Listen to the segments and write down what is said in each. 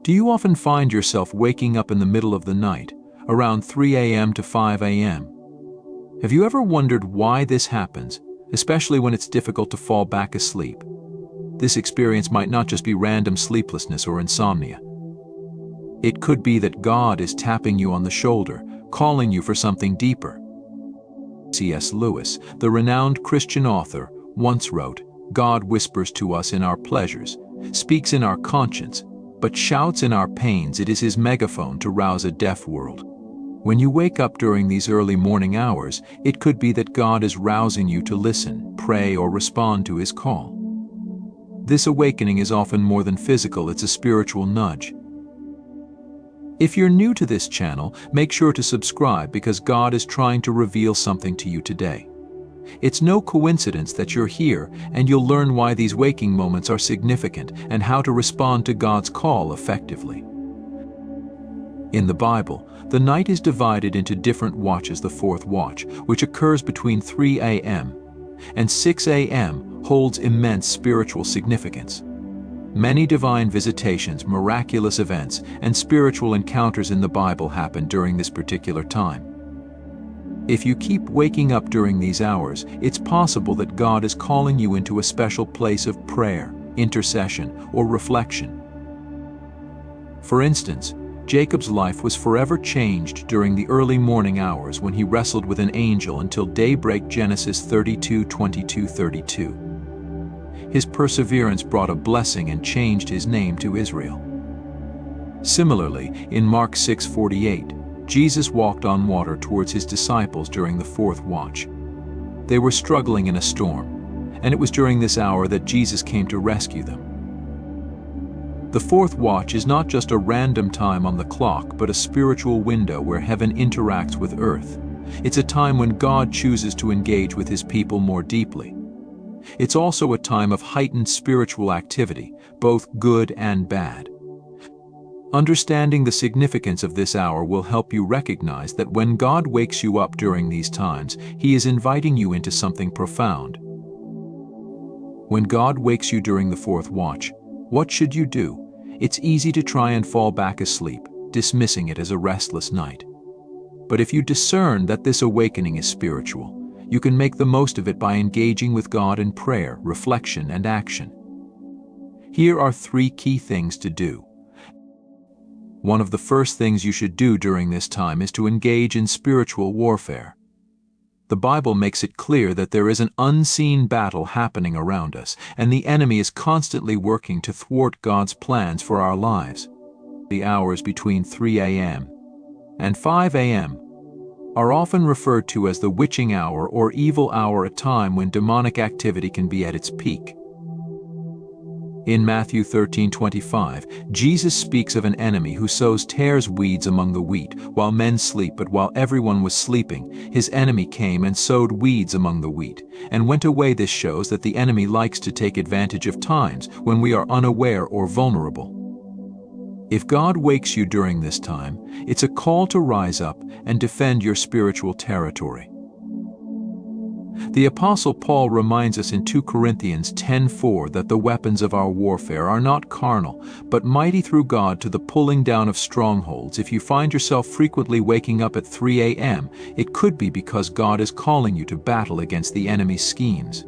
Do you often find yourself waking up in the middle of the night, around 3 a.m. to 5 a.m.? Have you ever wondered why this happens, especially when it's difficult to fall back asleep? This experience might not just be random sleeplessness or insomnia. It could be that God is tapping you on the shoulder, calling you for something deeper. C.S. Lewis, the renowned Christian author, once wrote, "God whispers to us in our pleasures, speaks in our conscience, but shouts in our pains. It is his megaphone to rouse a deaf world." When you wake up during these early morning hours, it could be that God is rousing you to listen, pray, or respond to his call. This awakening is often more than physical, it's a spiritual nudge. If you're new to this channel, make sure to subscribe because God is trying to reveal something to you today. It's no coincidence that you're here, and you'll learn why these waking moments are significant and how to respond to God's call effectively. In the Bible, the night is divided into different watches. The fourth watch, which occurs between 3 a.m. and 6 a.m., holds immense spiritual significance. Many divine visitations, miraculous events, and spiritual encounters in the Bible happen during this particular time. If you keep waking up during these hours, it's possible that God is calling you into a special place of prayer, intercession, or reflection. For instance, Jacob's life was forever changed during the early morning hours when he wrestled with an angel until daybreak. Genesis 32:22-32. His perseverance brought a blessing and changed his name to Israel. Similarly, in Mark 6:48, Jesus walked on water towards his disciples during the fourth watch. They were struggling in a storm, and it was during this hour that Jesus came to rescue them. The fourth watch is not just a random time on the clock, but a spiritual window where heaven interacts with earth. It's a time when God chooses to engage with his people more deeply. It's also a time of heightened spiritual activity, both good and bad. Understanding the significance of this hour will help you recognize that when God wakes you up during these times, he is inviting you into something profound. When God wakes you during the fourth watch, what should you do? It's easy to try and fall back asleep, dismissing it as a restless night. But if you discern that this awakening is spiritual, you can make the most of it by engaging with God in prayer, reflection, and action. Here are 3 key things to do. One of the first things you should do during this time is to engage in spiritual warfare. The Bible makes it clear that there is an unseen battle happening around us, and the enemy is constantly working to thwart God's plans for our lives. The hours between 3 a.m. and 5 a.m. are often referred to as the witching hour or evil hour, a time when demonic activity can be at its peak. In Matthew 13:25, Jesus speaks of an enemy who sows tares weeds among the wheat, while men sleep. But while everyone was sleeping, his enemy came and sowed weeds among the wheat, and went away. This shows that the enemy likes to take advantage of times when we are unaware or vulnerable. If God wakes you during this time, it's a call to rise up and defend your spiritual territory. The Apostle Paul reminds us in 2 Corinthians 10:4 that the weapons of our warfare are not carnal, but mighty through God to the pulling down of strongholds. If you find yourself frequently waking up at 3 a.m., it could be because God is calling you to battle against the enemy's schemes.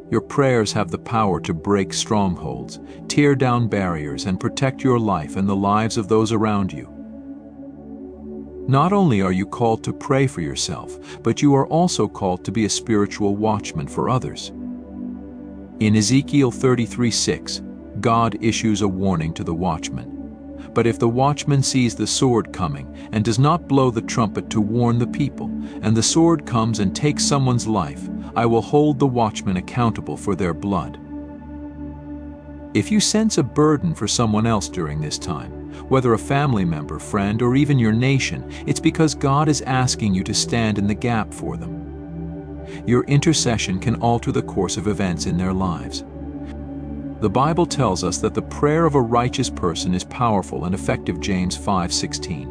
Your prayers have the power to break strongholds, tear down barriers, and protect your life and the lives of those around you. Not only are you called to pray for yourself, but you are also called to be a spiritual watchman for others. In Ezekiel 33:6, God issues a warning to the watchman. But if the watchman sees the sword coming and does not blow the trumpet to warn the people, and the sword comes and takes someone's life, I will hold the watchman accountable for their blood. If you sense a burden for someone else during this time, whether a family member, friend, or even your nation, it's because God is asking you to stand in the gap for them. Your intercession can alter the course of events in their lives. The Bible tells us that the prayer of a righteous person is powerful and effective. James 5:16.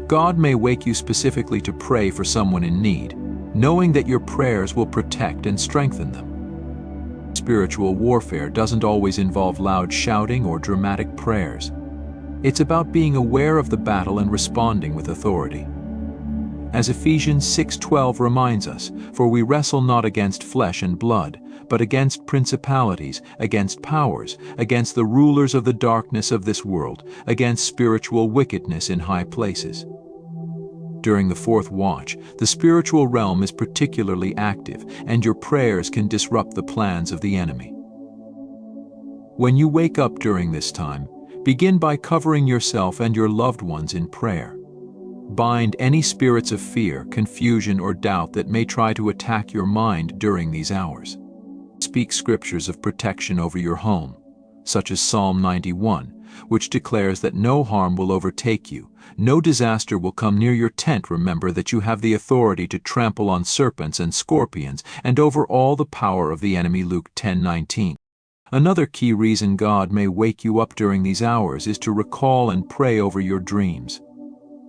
God may wake you specifically to pray for someone in need, knowing that your prayers will protect and strengthen them. spiritual warfare doesn't always involve loud shouting or dramatic prayers. It's about being aware of the battle and responding with authority. As Ephesians 6:12 reminds us, "For we wrestle not against flesh and blood, but against principalities, against powers, against the rulers of the darkness of this world, against spiritual wickedness in high places." During the fourth watch, the spiritual realm is particularly active, and your prayers can disrupt the plans of the enemy. When you wake up during this time, begin by covering yourself and your loved ones in prayer. Bind any spirits of fear, confusion, or doubt that may try to attack your mind during these hours. Speak scriptures of protection over your home, such as Psalm 91, which declares that no harm will overtake you, no disaster will come near your tent. Remember that you have the authority to trample on serpents and scorpions and over all the power of the enemy. Luke 10:19. Another key reason God may wake you up during these hours is to recall and pray over your dreams.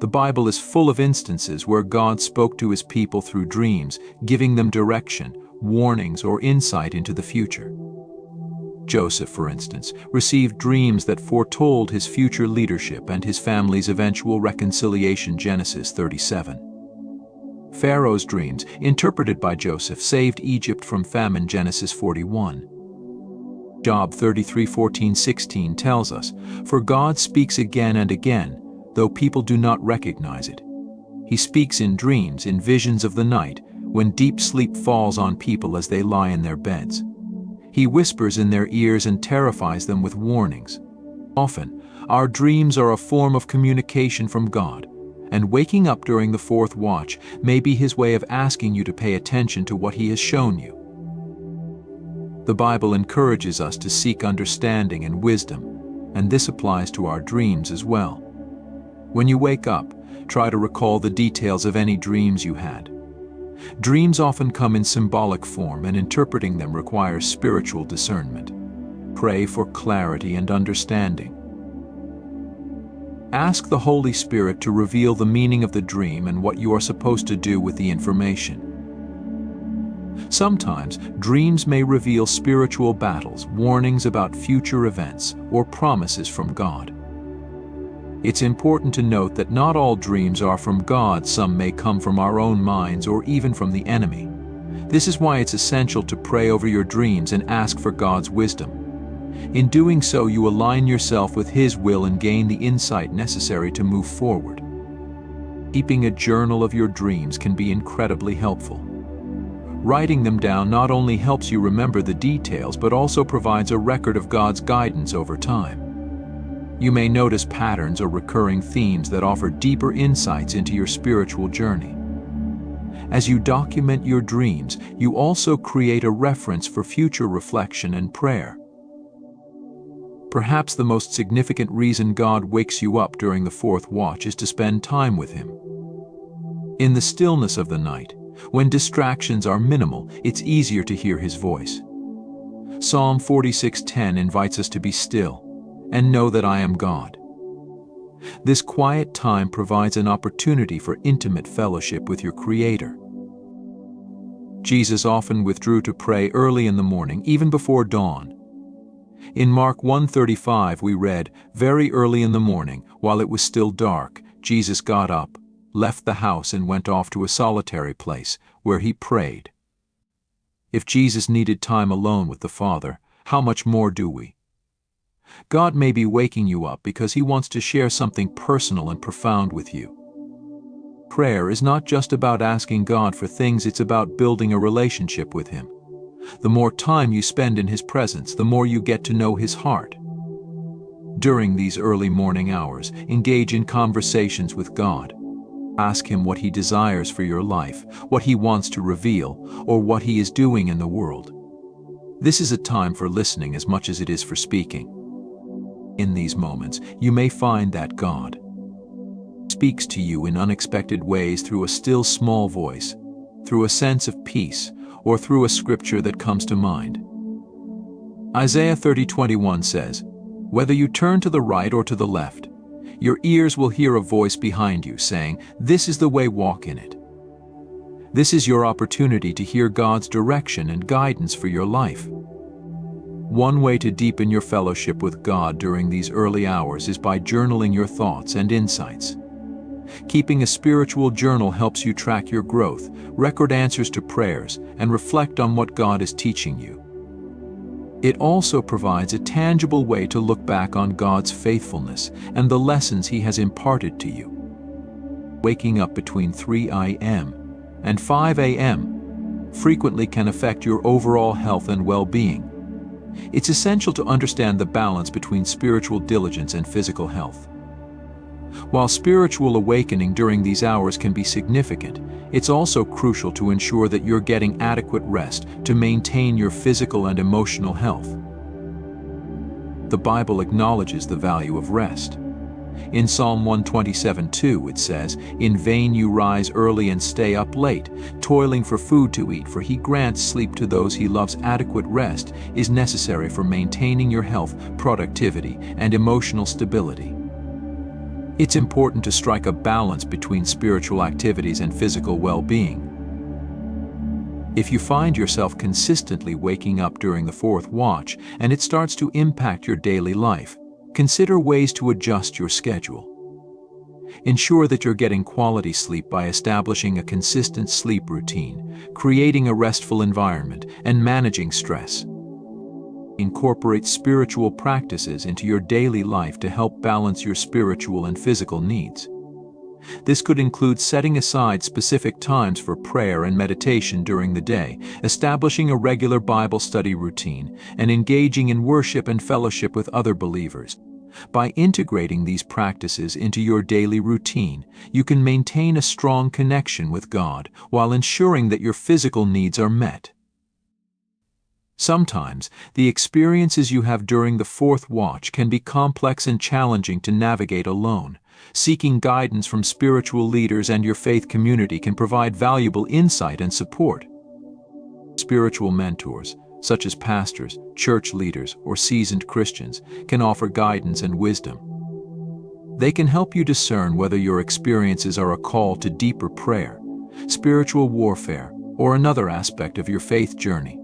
The Bible is full of instances where God spoke to his people through dreams, giving them direction, warnings, or insight into the future. Joseph, for instance, received dreams that foretold his future leadership and his family's eventual reconciliation. Genesis 37. Pharaoh's dreams, interpreted by Joseph, saved Egypt from famine. Genesis 41. Job 33:14-16 tells us, "For God speaks again and again, though people do not recognize it. He speaks in dreams, in visions of the night, when deep sleep falls on people as they lie in their beds. He whispers in their ears and terrifies them with warnings." Often, our dreams are a form of communication from God, and waking up during the fourth watch may be his way of asking you to pay attention to what he has shown you. The Bible encourages us to seek understanding and wisdom, and this applies to our dreams as well. When you wake up, try to recall the details of any dreams you had. Dreams often come in symbolic form, and interpreting them requires spiritual discernment. Pray for clarity and understanding. Ask the Holy Spirit to reveal the meaning of the dream and what you are supposed to do with the information. Sometimes, dreams may reveal spiritual battles, warnings about future events, or promises from God. It's important to note that not all dreams are from God. Some may come from our own minds or even from the enemy. This is why it's essential to pray over your dreams and ask for God's wisdom. In doing so, you align yourself with His will and gain the insight necessary to move forward. Keeping a journal of your dreams can be incredibly helpful. Writing them down not only helps you remember the details, but also provides a record of God's guidance over time. You may notice patterns or recurring themes that offer deeper insights into your spiritual journey. As you document your dreams, you also create a reference for future reflection and prayer. Perhaps the most significant reason God wakes you up during the fourth watch is to spend time with Him. In the stillness of the night, when distractions are minimal, it's easier to hear His voice. Psalm 46:10 invites us to be still and know that I am God. This quiet time provides an opportunity for intimate fellowship with your Creator. Jesus often withdrew to pray early in the morning, even before dawn. In Mark 1:35 we read, "Very early in the morning, while it was still dark, Jesus got up, left the house and went off to a solitary place, where He prayed." If Jesus needed time alone with the Father, how much more do we? God may be waking you up because He wants to share something personal and profound with you. Prayer is not just about asking God for things, it's about building a relationship with Him. The more time you spend in His presence, the more you get to know His heart. During these early morning hours, engage in conversations with God. Ask Him what He desires for your life, what He wants to reveal, or what He is doing in the world. This is a time for listening as much as it is for speaking. In these moments, you may find that God speaks to you in unexpected ways through a still small voice, through a sense of peace, or through a scripture that comes to mind. Isaiah 30:21 says, "Whether you turn to the right or to the left, your ears will hear a voice behind you saying, 'This is the way, walk in it.'" This is your opportunity to hear God's direction and guidance for your life. One way to deepen your fellowship with God during these early hours is by journaling your thoughts and insights. Keeping a spiritual journal helps you track your growth, record answers to prayers, and reflect on what God is teaching you. It also provides a tangible way to look back on God's faithfulness and the lessons He has imparted to you. Waking up between 3 a.m. and 5 a.m. frequently can affect your overall health and well-being. It's essential to understand the balance between spiritual diligence and physical health. While spiritual awakening during these hours can be significant, it's also crucial to ensure that you're getting adequate rest to maintain your physical and emotional health. The Bible acknowledges the value of rest. In Psalm 127:2 it says, "In vain you rise early and stay up late, toiling for food to eat, for He grants sleep to those He loves." Adequate rest is necessary for maintaining your health, productivity, and emotional stability. It's important to strike a balance between spiritual activities and physical well-being. If you find yourself consistently waking up during the fourth watch and it starts to impact your daily life, consider ways to adjust your schedule. Ensure that you're getting quality sleep by establishing a consistent sleep routine, creating a restful environment, and managing stress. Incorporate spiritual practices into your daily life to help balance your spiritual and physical needs. This could include setting aside specific times for prayer and meditation during the day, establishing a regular Bible study routine, and engaging in worship and fellowship with other believers. By integrating these practices into your daily routine, you can maintain a strong connection with God while ensuring that your physical needs are met. Sometimes, the experiences you have during the fourth watch can be complex and challenging to navigate alone. Seeking guidance from spiritual leaders and your faith community can provide valuable insight and support. Spiritual mentors, such as pastors, church leaders, or seasoned Christians, can offer guidance and wisdom. They can help you discern whether your experiences are a call to deeper prayer, spiritual warfare, or another aspect of your faith journey.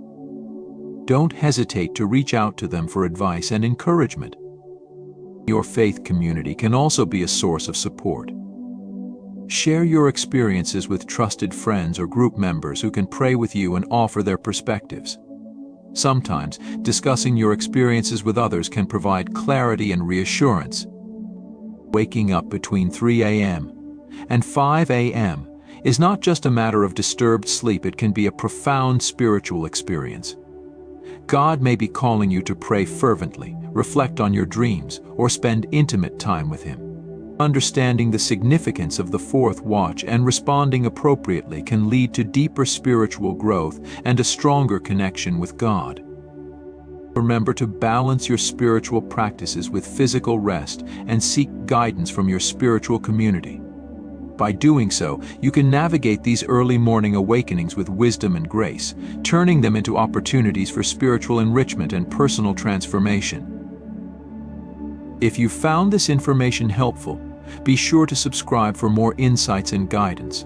Don't hesitate to reach out to them for advice and encouragement. Your faith community can also be a source of support. Share your experiences with trusted friends or group members who can pray with you and offer their perspectives. Sometimes, discussing your experiences with others can provide clarity and reassurance. Waking up between 3 a.m. and 5 a.m. is not just a matter of disturbed sleep, it can be a profound spiritual experience. God may be calling you to pray fervently, reflect on your dreams, or spend intimate time with Him. Understanding the significance of the fourth watch and responding appropriately can lead to deeper spiritual growth and a stronger connection with God. Remember to balance your spiritual practices with physical rest and seek guidance from your spiritual community. By doing so, you can navigate these early morning awakenings with wisdom and grace, turning them into opportunities for spiritual enrichment and personal transformation. If you found this information helpful, be sure to subscribe for more insights and guidance.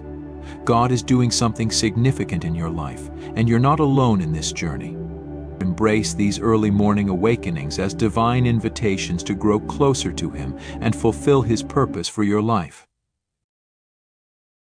God is doing something significant in your life, and you're not alone in this journey. Embrace these early morning awakenings as divine invitations to grow closer to Him and fulfill His purpose for your life.